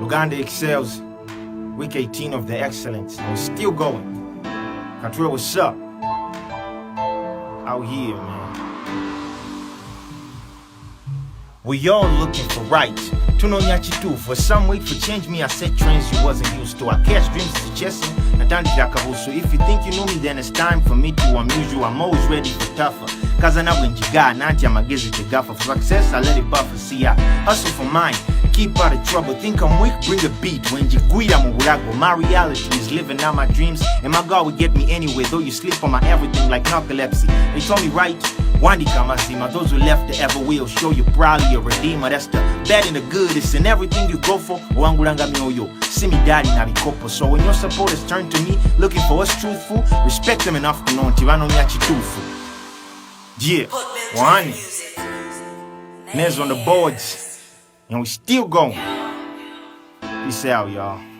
Luganda XLz, week 18 of the XLz. And we're still going. Control, what's up? Out here, man. We all looking for right. Tunonyachitu for some wait for change me. I set trends you wasn't used to. I catch dreams to chasing. So if you think you know me, then it's time for me to amuse you. I'm always ready for tougher. Cause I know when you got nanti I'm a gizzy to gaffer. For success, I let it buffer. See, I hustle for mine. Keep out of trouble. Think I'm weak, bring a beat. When you guida mugulago. My reality is living out my dreams. And my God will get me anyway. Though you sleep on my everything like narcolepsy. They told me right. Wandi Kamasima, those who left the ever will show you proudly a redeemer. That's the bad and the good. It's in everything you go for. Wangulanga mioyo. See me daddy na bikopo. So when your supporters turn to me, looking for us truthful, respect them enough to know Tivano Nyachitufu. Yeah, one. Nez on the boards. And we still going. Peace out, y'all.